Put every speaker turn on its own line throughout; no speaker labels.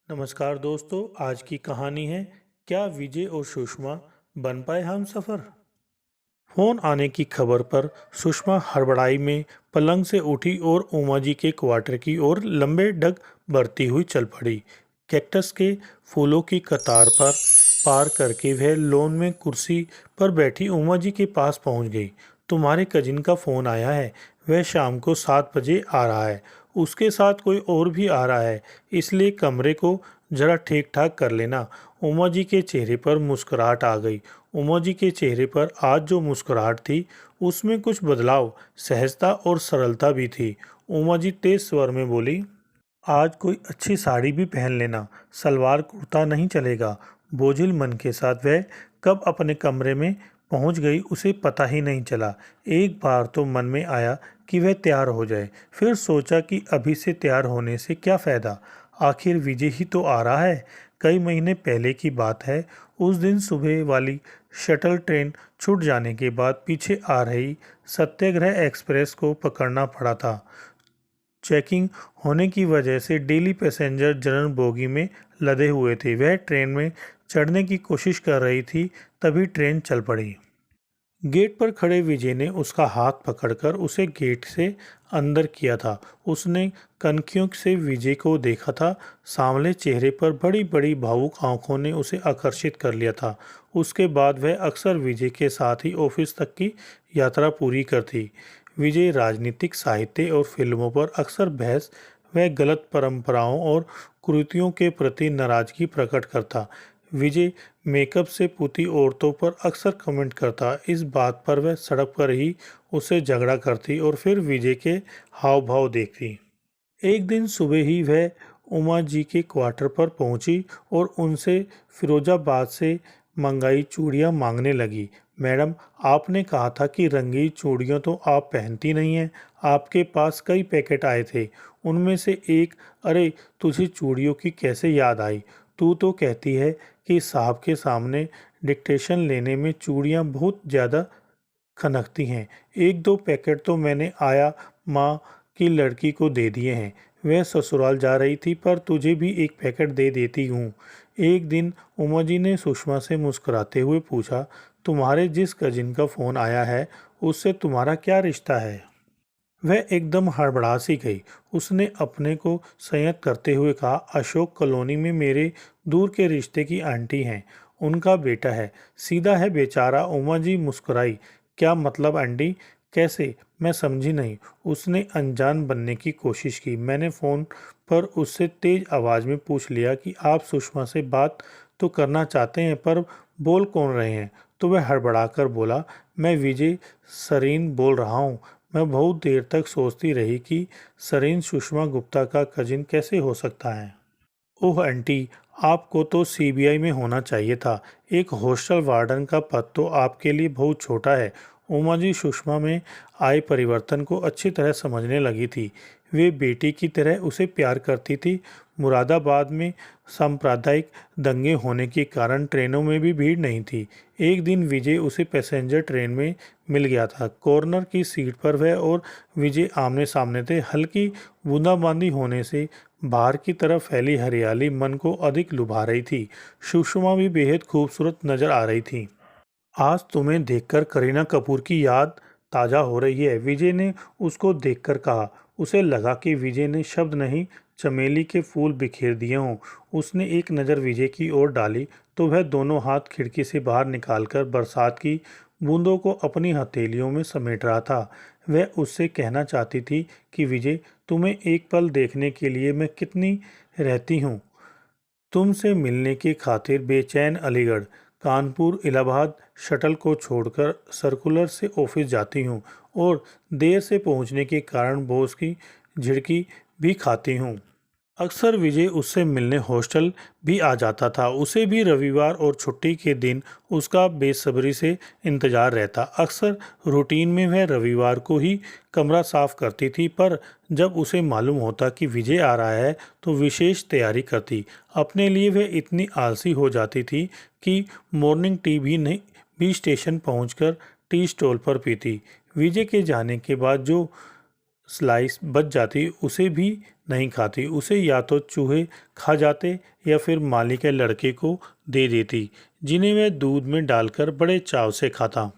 नमस्कार दोस्तों। आज की कहानी है, क्या विजय और सुषमा बन पाए हमसफर। फोन आने की खबर पर सुषमा हड़बड़ाई में पलंग से उठी और उमा जी के क्वार्टर की ओर लंबे डग भरती हुई चल पड़ी। कैक्टस के फूलों की कतार पर पार करके वह लॉन में कुर्सी पर बैठी उमा जी के पास पहुंच गई। तुम्हारे कजिन का फोन आया है, वह शाम को 7 बजे आ रहा है। उसके साथ कोई और भी आ रहा है, इसलिए कमरे को जरा ठीक ठाक कर लेना। उमा जी के चेहरे पर मुस्कुराहट आ गई। उमा जी के चेहरे पर आज जो मुस्कुराहट थी उसमें कुछ बदलाव, सहजता और सरलता भी थी। उमा जी तेज स्वर में बोली, आज कोई अच्छी साड़ी भी पहन लेना, सलवार कुर्ता नहीं चलेगा। बोझिल मन के साथ वह कब अपने कमरे में पहुंच गई उसे पता ही नहीं चला। एक बार तो मन में आया कि वह तैयार हो जाए, फिर सोचा कि अभी से तैयार होने से क्या फ़ायदा, आखिर विजय ही तो आ रहा है। कई महीने पहले की बात है। उस दिन सुबह वाली शटल ट्रेन छूट जाने के बाद पीछे आ रही सत्याग्रह एक्सप्रेस को पकड़ना पड़ा था। चेकिंग होने की वजह से डेली पैसेंजर जनरल बोगी में लदे हुए थे। वह ट्रेन में चढ़ने की कोशिश कर रही थी, तभी ट्रेन चल पड़ी। गेट पर खड़े विजय ने उसका हाथ पकड़कर उसे गेट से अंदर किया था। उसने कनखियों से विजय को देखा था। सांवले चेहरे पर बड़ी बड़ी भावुक आंखों ने उसे आकर्षित कर लिया था। उसके बाद वह अक्सर विजय के साथ ही ऑफिस तक की यात्रा पूरी करती। विजय राजनीतिक, साहित्य और फिल्मों पर अक्सर बहस व गलत परंपराओं और कुरीतियों के प्रति नाराजगी प्रकट करता। विजय मेकअप से पुती औरतों पर अक्सर कमेंट करता। इस बात पर वह सड़क पर ही उससे झगड़ा करती और फिर विजय के हाव भाव देखती। एक दिन सुबह ही वह उमा जी के क्वार्टर पर पहुंची और उनसे फिरोजाबाद से मंगाई चूड़ियां मांगने लगी। मैडम, आपने कहा था कि रंगीन चूड़ियां तो आप पहनती नहीं हैं। आपके पास कई पैकेट आए थे, उनमें से एक। अरे, तुझे चूड़ियों की कैसे याद आई? तू तो कहती है कि साहब के सामने डिक्टेशन लेने में चूड़ियां बहुत ज़्यादा खनकती हैं। एक दो पैकेट तो मैंने आया माँ की लड़की को दे दिए हैं। वह ससुराल जा रही थी, पर तुझे भी एक पैकेट दे देती हूँ। एक दिन उमा जी ने सुषमा से मुस्कुराते हुए पूछा, तुम्हारे जिस कजिन का फ़ोन आया है उससे तुम्हारा क्या रिश्ता है? वह एकदम हड़बड़ा सी गई। उसने अपने को संयत करते हुए कहा, अशोक कॉलोनी में मेरे दूर के रिश्ते की आंटी हैं, उनका बेटा है। सीधा है बेचारा। उमा जी मुस्कुराई। क्या मतलब आंटी? कैसे? मैं समझी नहीं। उसने अनजान बनने की कोशिश की। मैंने फ़ोन पर उससे तेज आवाज़ में पूछ लिया कि आप सुषमा से बात तो करना चाहते हैं, पर बोल कौन रहे हैं? तो वह हड़बड़ाकर बोला, मैं विजय सरीन बोल रहा हूँ। मैं बहुत देर तक सोचती रही कि सरीन सुषमा गुप्ता का कजिन कैसे हो सकता है। ओह आंटी, आपको तो सीबीआई में होना चाहिए था। एक हॉस्टल वार्डन का पद तो आपके लिए बहुत छोटा है। उमा जी सुषमा में आए परिवर्तन को अच्छी तरह समझने लगी थी। वे बेटी की तरह उसे प्यार करती थी। मुरादाबाद में सांप्रदायिक दंगे होने के कारण ट्रेनों में भी भीड़ नहीं थी। एक दिन विजय उसे पैसेंजर ट्रेन में मिल गया था। कॉर्नर की सीट पर वह और विजय आमने सामने थे। हल्की बूंदाबांदी होने से बाहर की तरफ फैली हरियाली मन को अधिक लुभा रही थी। सुषमा भी बेहद खूबसूरत नजर आ रही थी। आज तुम्हें देखकर करीना कपूर की याद ताज़ा हो रही है, विजय ने उसको देखकर कहा। उसे लगा कि विजय ने शब्द नहीं, चमेली के फूल बिखेर दिए हों। उसने एक नज़र विजय की ओर डाली तो वह दोनों हाथ खिड़की से बाहर निकालकर बरसात की बूंदों को अपनी हथेलियों में समेट रहा था। वह उससे कहना चाहती थी कि विजय, तुम्हें एक पल देखने के लिए मैं कितनी रहती हूँ। तुमसे मिलने की खातिर बेचैन अलीगढ़, कानपुर, इलाहाबाद शटल को छोड़कर सर्कुलर से ऑफिस जाती हूँ और देर से पहुँचने के कारण बॉस की झिड़की भी खाती हूँ। अक्सर विजय उससे मिलने हॉस्टल भी आ जाता था। उसे भी रविवार और छुट्टी के दिन उसका बेसब्री से इंतजार रहता। अक्सर रूटीन में वह रविवार को ही कमरा साफ करती थी, पर जब उसे मालूम होता कि विजय आ रहा है तो विशेष तैयारी करती। अपने लिए वह इतनी आलसी हो जाती थी कि मॉर्निंग टी भी स्टेशन पहुंचकर टी स्टॉल पर पीती। विजय के जाने के बाद जो स्लाइस बच जाती उसे भी नहीं खाती। उसे या तो चूहे खा जाते या फिर माली के लड़के को दे देती, जिन्हें वह दूध में डालकर बड़े चाव से खाता।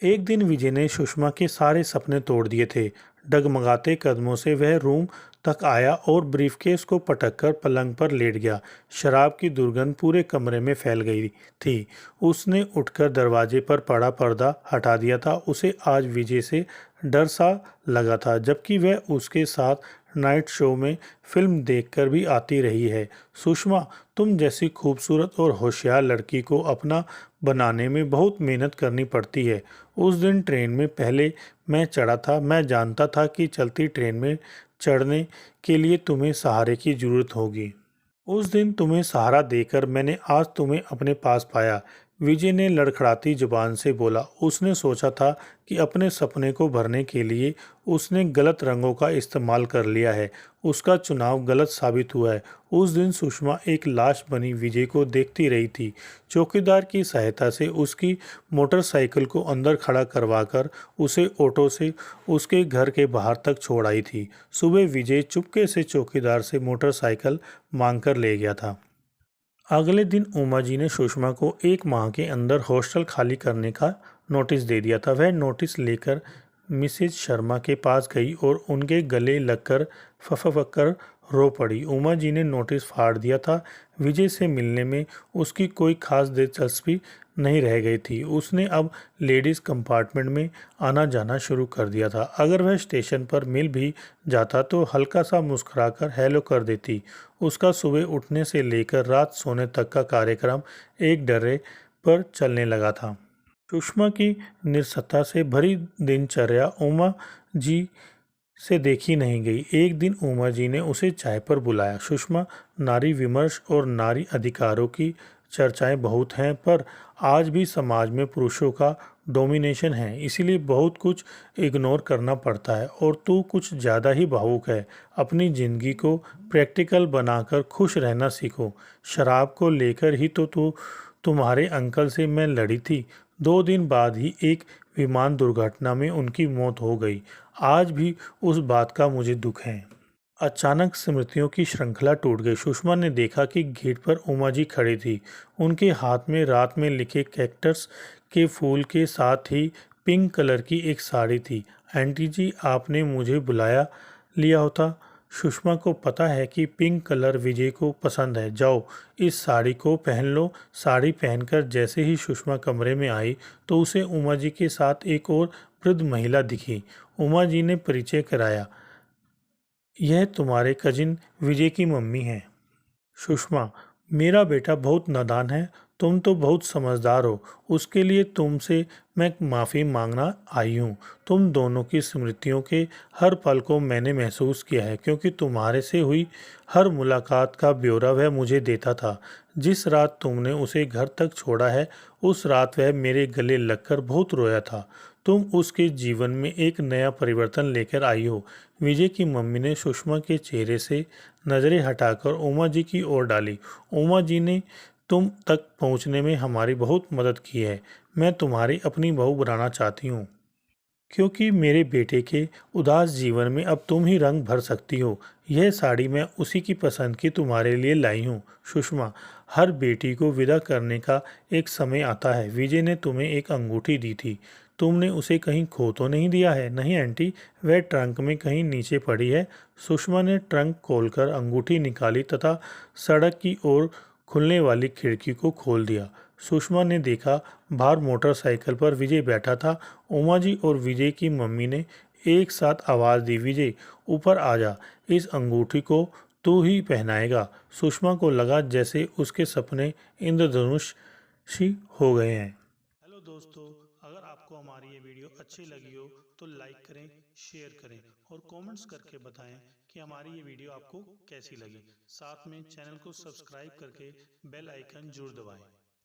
एक दिन विजय ने सुषमा के सारे सपने तोड़ दिए थे। डगमगाते कदमों से वह रूम तक आया और ब्रीफकेस को पटककर पलंग पर लेट गया। शराब की दुर्गंध पूरे कमरे में फैल गई थी। उसने उठकर दरवाजे पर पड़ा पर्दा हटा दिया था। उसे आज विजय से डर सा लगा था, जबकि वह उसके साथ नाइट शो में फिल्म देखकर भी आती रही है। सुषमा, तुम जैसी खूबसूरत और होशियार लड़की को अपना बनाने में बहुत मेहनत करनी पड़ती है। उस दिन ट्रेन में पहले मैं चढ़ा था। मैं जानता था कि चलती ट्रेन में चढ़ने के लिए तुम्हें सहारे की जरूरत होगी। उस दिन तुम्हें सहारा देकर मैंने आज तुम्हें अपने पास पाया। विजय ने लड़खड़ाती जुबान से बोला। उसने सोचा था कि अपने सपने को भरने के लिए उसने गलत रंगों का इस्तेमाल कर लिया है। उसका चुनाव गलत साबित हुआ है। उस दिन सुषमा एक लाश बनी विजय को देखती रही थी। चौकीदार की सहायता से उसकी मोटरसाइकिल को अंदर खड़ा करवाकर उसे ऑटो से उसके घर के बाहर तक छोड़ आई थी। सुबह विजय चुपके से चौकीदार से मोटरसाइकिल मांगकर ले गया था। अगले दिन उमा जी ने सुषमा को 1 माह के अंदर हॉस्टल खाली करने का नोटिस दे दिया था। वह नोटिस लेकर मिसेज शर्मा के पास गई और उनके गले लगकर फफकर रो पड़ी। उमा जी ने नोटिस फाड़ दिया था। विजय से मिलने में उसकी कोई खास दिलचस्पी नहीं रह गई थी। उसने अब लेडीज़ कंपार्टमेंट में आना जाना शुरू कर दिया था। अगर वह स्टेशन पर मिल भी जाता तो हल्का सा मुस्कुराकर हेलो कर देती। उसका सुबह उठने से लेकर रात सोने तक का कार्यक्रम एक डरे पर चलने लगा था। सुषमा की निरसता से भरी दिनचर्या उमा जी से देखी नहीं गई। एक दिन उमा जी ने उसे चाय पर बुलाया। सुषमा, नारी विमर्श और नारी अधिकारों की चर्चाएं बहुत हैं, पर आज भी समाज में पुरुषों का डोमिनेशन है, इसीलिए बहुत कुछ इग्नोर करना पड़ता है। और तू कुछ ज़्यादा ही भावुक है। अपनी ज़िंदगी को प्रैक्टिकल बनाकर खुश रहना सीखो। शराब को लेकर ही तो तुम्हारे अंकल से मैं लड़ी थी। 2 दिन बाद ही एक विमान दुर्घटना में उनकी मौत हो गई। आज भी उस बात का मुझे दुख है। अचानक स्मृतियों की श्रृंखला टूट गई। सुषमा ने देखा कि गेट पर उमा जी खड़ी थी। उनके हाथ में रात में लिखे कैक्टस के फूल के साथ ही पिंक कलर की एक साड़ी थी। आंटी जी, आपने मुझे बुलाया लिया होता। सुषमा को पता है कि पिंक कलर विजय को पसंद है। जाओ, इस साड़ी को पहन लो। साड़ी पहनकर जैसे ही सुषमा कमरे में आई तो उसे उमा जी के साथ एक और वृद्ध महिला दिखी। उमा जी ने परिचय कराया। यह तुम्हारे कजिन विजय की मम्मी है। सुषमा, मेरा बेटा बहुत नादान है। तुम तो बहुत समझदार हो। उसके लिए तुमसे मैं माफ़ी मांगना आई हूँ। तुम दोनों की स्मृतियों के हर पल को मैंने महसूस किया है, क्योंकि तुम्हारे से हुई हर मुलाकात का ब्यौरा वह मुझे देता था। जिस रात तुमने उसे घर तक छोड़ा है, उस रात वह मेरे गले लगकर बहुत रोया था। तुम उसके जीवन में एक नया परिवर्तन लेकर आई हो। विजय की मम्मी ने सुषमा के चेहरे से नज़रें हटाकर उमा जी की ओर डाली। उमा जी ने तुम तक पहुंचने में हमारी बहुत मदद की है। मैं तुम्हारी अपनी बहू बनाना चाहती हूँ, क्योंकि मेरे बेटे के उदास जीवन में अब तुम ही रंग भर सकती हो। यह साड़ी मैं उसी की पसंद की तुम्हारे लिए लाई हूँ। सुषमा, हर बेटी को विदा करने का एक समय आता है। विजय ने तुम्हें एक अंगूठी दी थी। तुमने उसे कहीं खो तो नहीं दिया है? नहीं आंटी, वह ट्रंक में कहीं नीचे पड़ी है। सुषमा ने ट्रंक खोलकर अंगूठी निकाली तथा सड़क की ओर खुलने वाली खिड़की को खोल दिया। सुषमा ने देखा, बाहर मोटरसाइकिल पर विजय बैठा था। उमा जी और विजय की मम्मी ने एक साथ आवाज़ दी, विजय ऊपर आ जा, इस अंगूठी को तू ही पहनाएगा। सुषमा को लगा जैसे उसके सपने इंद्रधनुषी हो गए हैं। हेलो दोस्तों, अगर आपको हमारी ये वीडियो अच्छी लगी हो तो लाइक करें, शेयर करें और कमेंट्स करके बताएं कि हमारी ये वीडियो आपको कैसी लगी। साथ में चैनल को सब्सक्राइब करके बेल आइकन जरूर दबाएं।